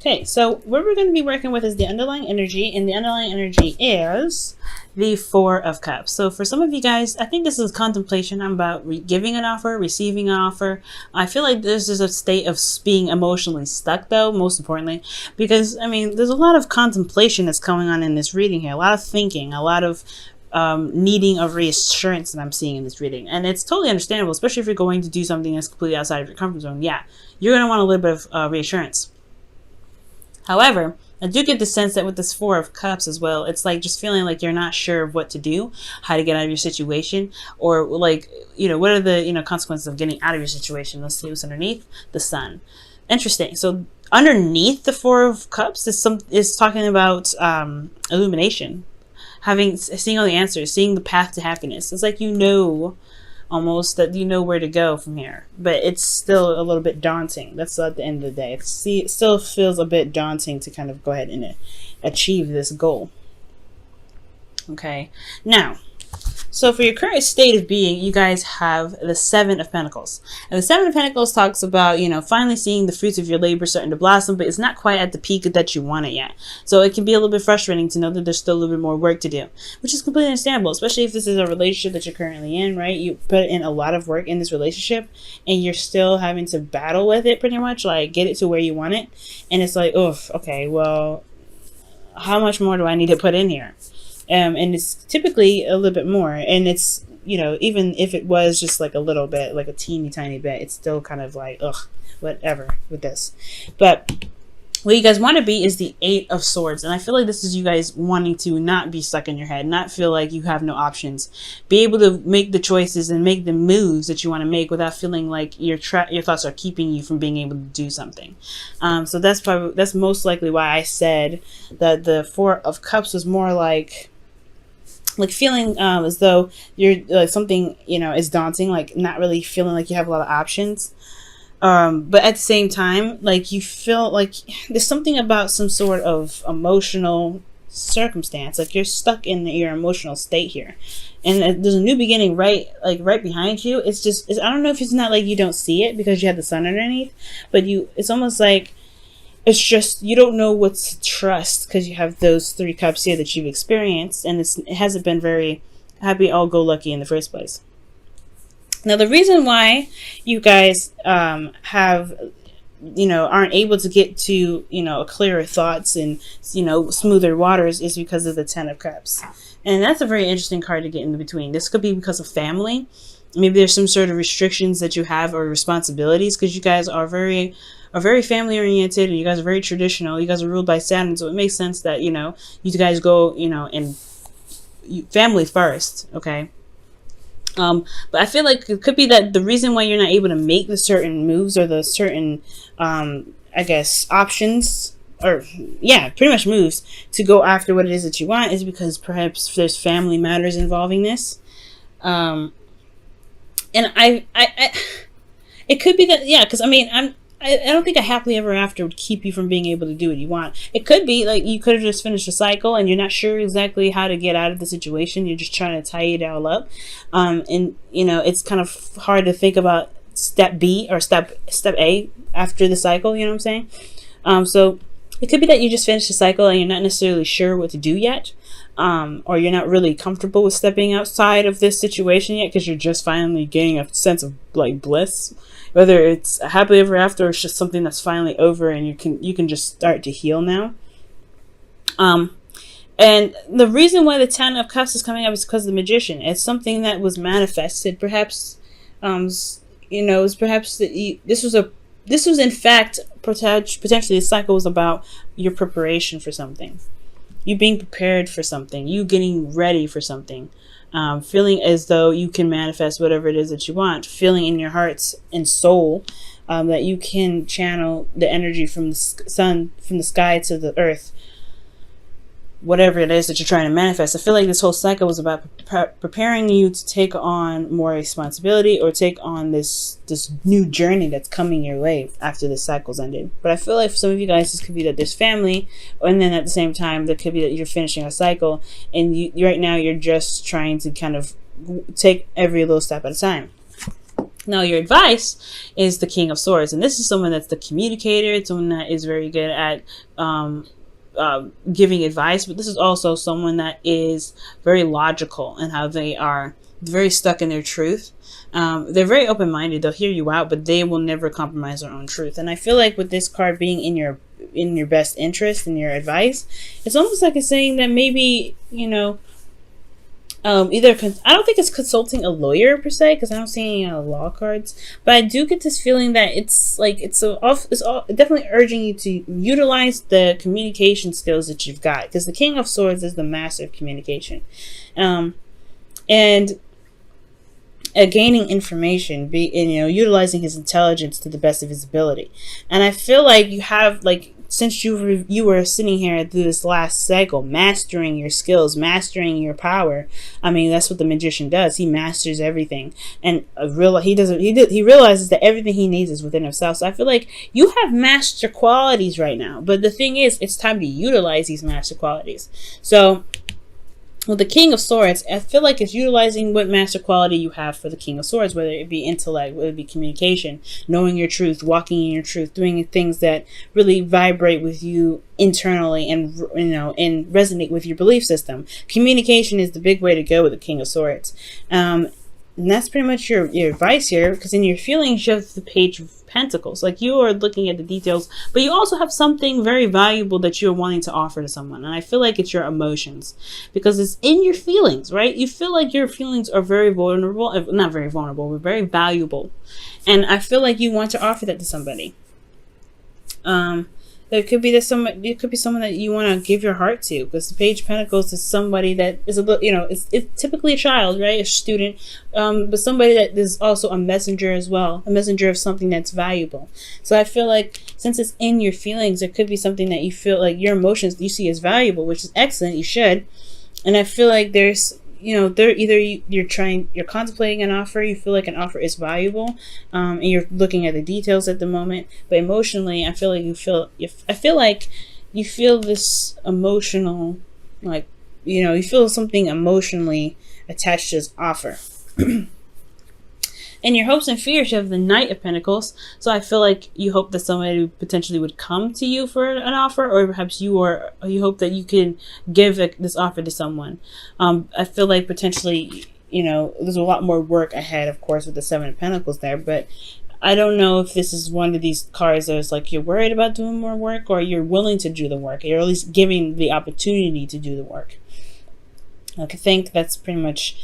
Okay, so what we're going to be working with is the underlying energy, and the underlying energy is the Four of Cups. So for some of you guys, I think this is contemplation. I'm about giving an offer, receiving an offer. I feel like this is a state of being emotionally stuck, though, most importantly, because, I mean, there's a lot of contemplation that's going on in this reading here, a lot of thinking, a lot of needing of reassurance that I'm seeing in this reading. And it's totally understandable, especially if you're going to do something that's completely outside of your comfort zone. Yeah, you're going to want a little bit of reassurance. However, I do get the sense that with this Four of Cups as well, it's like just feeling like you're not sure of what to do, how to get out of your situation, or like, what are the, consequences of getting out of your situation. Let's see what's underneath. The Sun. Interesting. So underneath the Four of Cups is talking about illumination, seeing all the answers, seeing the path to happiness. It's like almost that you know where to go from here, but it's still a little bit daunting. That's at the end of the day. It still feels a bit daunting to kind of go ahead and achieve this goal. Okay, now, so for your current state of being, you guys have the Seven of Pentacles. And the Seven of Pentacles talks about, finally seeing the fruits of your labor starting to blossom, but it's not quite at the peak that you want it yet. So it can be a little bit frustrating to know that there's still a little bit more work to do, which is completely understandable, especially if this is a relationship that you're currently in, right? You put in a lot of work in this relationship and you're still having to battle with it pretty much, like get it to where you want it. And it's like, oof, okay, well, how much more do I need to put in here? And it's typically a little bit more, and it's, even if it was just like a little bit, like a teeny tiny bit, it's still kind of like, ugh, whatever with this. But what you guys want to be is the Eight of Swords, and I feel like this is you guys wanting to not be stuck in your head, not feel like you have no options, be able to make the choices and make the moves that you want to make without feeling like your thoughts are keeping you from being able to do something. So that's most likely why I said that the Four of Cups was more like feeling as though you're something is daunting, like not really feeling like you have a lot of options, but at the same time, like you feel like there's something about some sort of emotional circumstance, like you're stuck in your emotional state here, and there's a new beginning right behind you. It's I don't know if it's not like you don't see it because you have the Sun underneath, but it's almost like it's just you don't know what to trust because you have those Three Cups here that you've experienced, and it hasn't been very happy-go-lucky in the first place. Now, the reason why you guys aren't able to get to clearer thoughts and smoother waters is because of the Ten of Cups, and that's a very interesting card to get in between. This could be because of family. Maybe there's some sort of restrictions that you have or responsibilities because you guys are very family oriented, and you guys are very traditional. You guys are ruled by Saturn, so it makes sense that you guys go in family first. Okay, but I feel like it could be that the reason why you're not able to make the certain moves or the certain I guess options, or pretty much moves to go after what it is that you want, is because perhaps there's family matters involving this. And I it could be that, because I don't think a happily ever after would keep you from being able to do what you want. It could be like you could have just finished a cycle and you're not sure exactly how to get out of the situation. You're just trying to tie it all up. And it's kind of hard to think about step B or step A after the cycle, you know what I'm saying? So it could be that you just finished the cycle and you're not necessarily sure what to do yet. Or you're not really comfortable with stepping outside of this situation yet because you're just finally getting a sense of like bliss. Whether it's a happily ever after or it's just something that's finally over and you can just start to heal now. And the reason why the Ten of Cups is coming up is because of the Magician. It's something that was manifested. Perhaps, it's perhaps that this was in fact potentially the cycle was about your preparation for something, you being prepared for something, you getting ready for something. Feeling as though you can manifest whatever it is that you want, feeling in your heart and soul that you can channel the energy from the sun, from the sky to the earth, whatever it is that you're trying to manifest. I feel like this whole cycle was about preparing you to take on more responsibility or take on this new journey that's coming your way after this cycle's ended. But I feel like for some of you guys, this could be that there's family, and then at the same time, there could be that you're finishing a cycle, and you right now you're just trying to kind of take every little step at a time. Now, your advice is the King of Swords, and this is someone that's the communicator. It's someone that is very good at giving advice, but this is also someone that is very logical in how they are very stuck in their truth. They're very open-minded. They'll hear you out, but they will never compromise their own truth. And I feel like with this card being in your best interest and your advice, it's almost like it's saying that maybe, you know, either I don't think it's consulting a lawyer per se, because I don't see any law cards, but I do get this feeling that it's like it's definitely urging you to utilize the communication skills that you've got, because the King of Swords is the master of communication, and gaining information, utilizing his intelligence to the best of his ability. And I feel like you have, like, since you were sitting here through this last cycle, mastering your skills, mastering your power. I mean, that's what the magician does. He masters everything, and he realizes that everything he needs is within himself. So I feel like you have master qualities right now, but the thing is, it's time to utilize these master qualities. So with the King of Swords, I feel like it's utilizing what master quality you have for the King of Swords, whether it be intellect, whether it be communication, knowing your truth, walking in your truth, doing things that really vibrate with you internally and, and resonate with your belief system. Communication is the big way to go with the King of Swords. And that's pretty much your advice here, because in your feelings, you have the Page of Pentacles. Like, you are looking at the details, but you also have something very valuable that you're wanting to offer to someone. And I feel like it's your emotions, because it's in your feelings, right? You feel like your feelings are very vulnerable, not very vulnerable, but very valuable. And I feel like you want to offer that to somebody. It could be someone that you want to give your heart to, because the Page of Pentacles is somebody that is a little, it's typically a child, right? A student, but somebody that is also a messenger as well, a messenger of something that's valuable. So I feel like since it's in your feelings, it could be something that you feel like your emotions you see as valuable, which is excellent. You should. And I feel like there's, you're contemplating an offer, you feel like an offer is valuable, and you're looking at the details at the moment, but emotionally, I feel like you feel this emotional, like, you feel something emotionally attached to this offer. In your hopes and fears, you have the Knight of Pentacles. So I feel like you hope that somebody potentially would come to you for an offer, or perhaps you hope that you can give this offer to someone. I feel like potentially, there's a lot more work ahead, of course, with the Seven of Pentacles there, but I don't know if this is one of these cards that's like you're worried about doing more work, or you're willing to do the work, or at least giving the opportunity to do the work. I think that's pretty much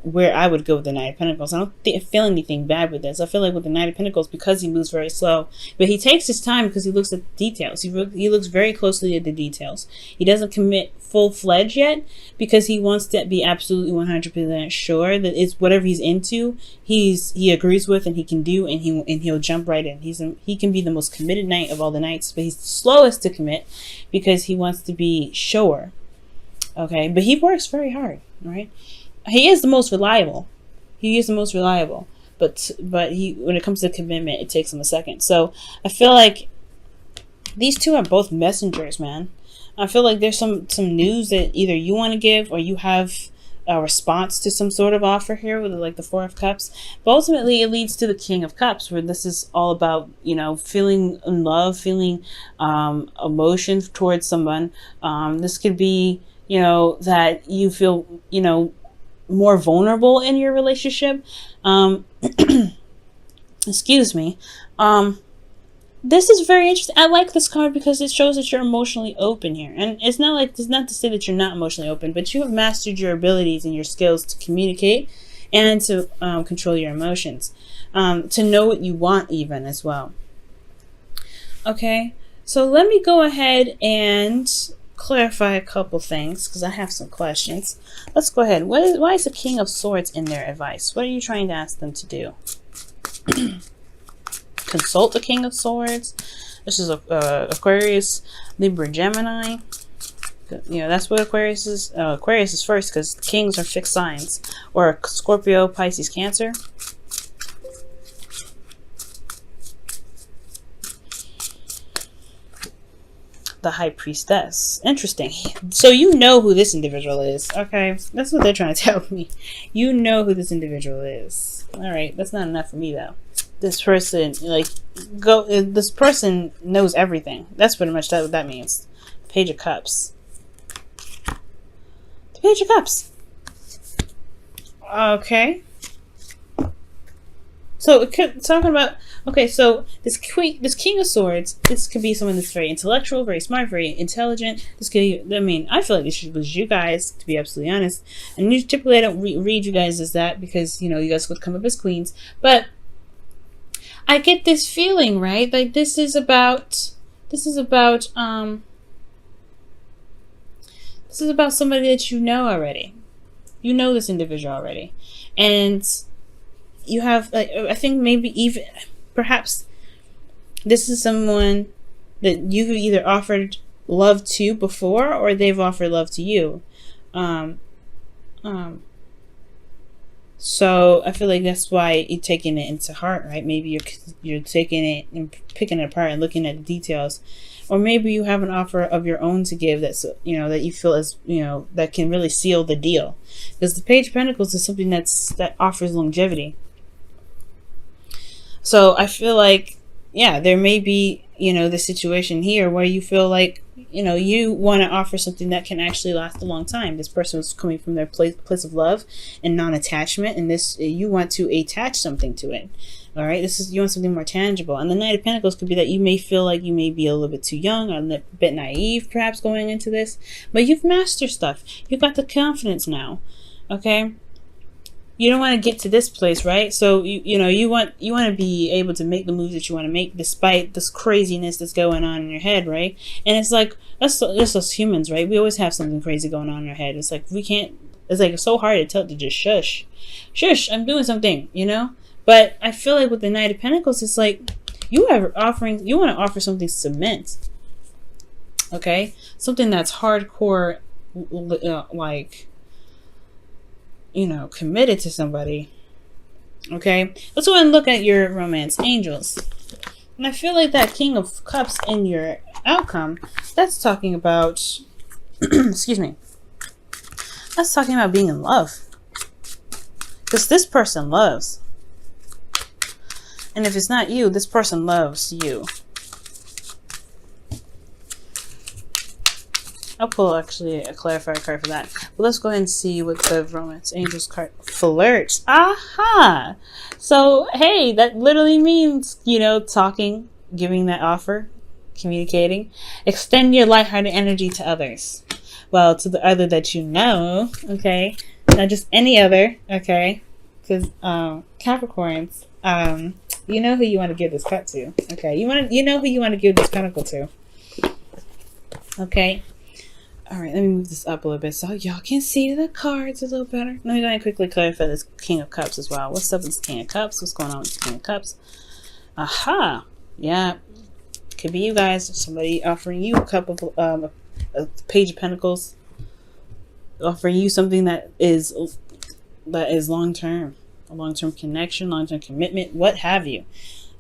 where I would go with the Knight of Pentacles. I don't feel anything bad with this. I feel like with the Knight of Pentacles, because he moves very slow, but he takes his time because he looks at the details. He looks very closely at the details. He doesn't commit full-fledged yet, because he wants to be absolutely 100% sure that it's whatever he's into, he agrees with and he can do, and he'll jump right in. He can be the most committed knight of all the knights, but he's the slowest to commit because he wants to be sure. Okay, but he works very hard, right? He is the most reliable. But when it comes to commitment, it takes him a second. So I feel like these two are both messengers, man. I feel like there's some news that either you want to give, or you have a response to some sort of offer here with like the Four of Cups. But ultimately, it leads to the King of Cups, where this is all about, feeling in love, feeling emotion towards someone. This could be, that you feel, more vulnerable in your relationship. Excuse me. This is very interesting. I like this card because it shows that you're emotionally open here. And it's not to say that you're not emotionally open, but you have mastered your abilities and your skills to communicate and to control your emotions. To know what you want even as well. Okay, so let me go ahead and clarify a couple things, because I have some questions. Let's go ahead. Why is the King of Swords in their advice? What are you trying to ask them to do? Consult the King of Swords. This is Aquarius, Libra, Gemini. That's what Aquarius is. Aquarius is first, because kings are fixed signs. Or Scorpio, Pisces, Cancer. The High Priestess. Interesting. So you know who this individual is. Okay, that's what they're trying to tell me. You know who this individual is. All right, that's not enough for me though. This person, this person knows everything. That's pretty much what that means. Page of Cups. The Page of Cups. Okay. So talking about, okay, so this King of Swords, this could be someone that's very intellectual, very smart, very intelligent. This could, I mean, I feel like this was you guys, to be absolutely honest. And typically I don't read you guys as that because, you know, you guys would come up as queens. But I get this feeling, right? Like this is about somebody that you know already. You know this individual already. And you have, I think maybe even, perhaps this is someone that you've either offered love to before or they've offered love to you. So I feel like that's why you're taking it into heart, right? Maybe you're taking it and picking it apart and looking at the details. Or maybe you have an offer of your own to give that's, you know, that you feel is, you know, that can really seal the deal. Because the Page of Pentacles is something that offers longevity. So I feel like, yeah, there may be, you know, the situation here where you feel like, you know, you want to offer something that can actually last a long time. This person was coming from their place of love and non-attachment, and this, you want to attach something to it. All right, you want something more tangible. And the Knight of Pentacles could be that you may feel like you may be a little bit too young, or a bit naive, perhaps, going into this, but you've mastered stuff. You've got the confidence now. Okay. You don't want to get to this place, right? So you want to be able to make the moves that you want to make despite this craziness that's going on in your head, right? And it's like that's us humans, right? We always have something crazy going on in our head. It's like we can't. It's like it's so hard to tell to just shush. I'm doing something, you know. But I feel like with the Knight of Pentacles, it's like you want to offer something cement, okay? Something that's hardcore, like, you know, committed to somebody. Okay, let's go ahead and look at your romance angels. And I feel like that King of Cups in your outcome, that's talking about excuse me, that's talking about being in love, because this person loves, and if it's not you, this person loves you. I'll pull actually a clarifier card for that. But let's go ahead and see what the Romance Angels card flirts. Aha! So, hey, that literally means, you know, talking, giving that offer, communicating. Extend your lighthearted energy to others. Well, to the other that you know, okay? Not just any other, okay? Because Capricorns, you know who you want to give this cut to, okay? You know who you want to give this pentacle to, okay? All right, let me move this up a little bit so y'all can see the cards a little better. Let me go ahead and quickly clarify this King of Cups as well. What's up with this King of Cups? What's going on with this King of Cups? Aha! Yeah, could be you guys. Somebody offering you a cup of a Page of Pentacles, offering you something that is long-term, a long-term connection, long-term commitment, what have you.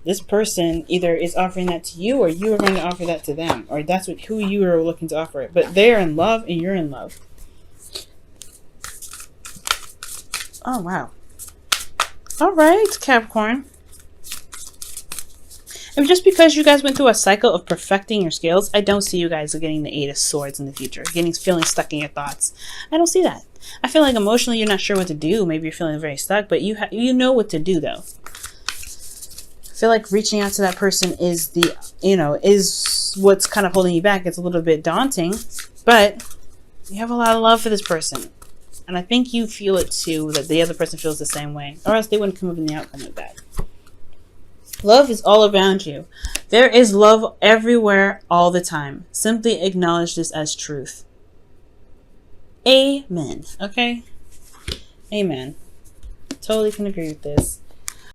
This person either is offering that to you, or you are going to offer that to them, or that's who you are looking to offer it. But they're in love and you're in love. Oh, wow. All right, Capricorn. And just because you guys went through a cycle of perfecting your skills, I don't see you guys getting the 8 of Swords in the future, feeling stuck in your thoughts. I don't see that. I feel like emotionally you're not sure what to do. Maybe you're feeling very stuck, but you know what to do, though. I feel like reaching out to that person is is what's kind of holding you back. It's a little bit daunting, but you have a lot of love for this person. And I think you feel it too, that the other person feels the same way, or else they wouldn't come up in the outcome like that. Love is all around you. There is love everywhere all the time. Simply acknowledge this as truth. Amen. Okay? Amen. Totally can agree with this.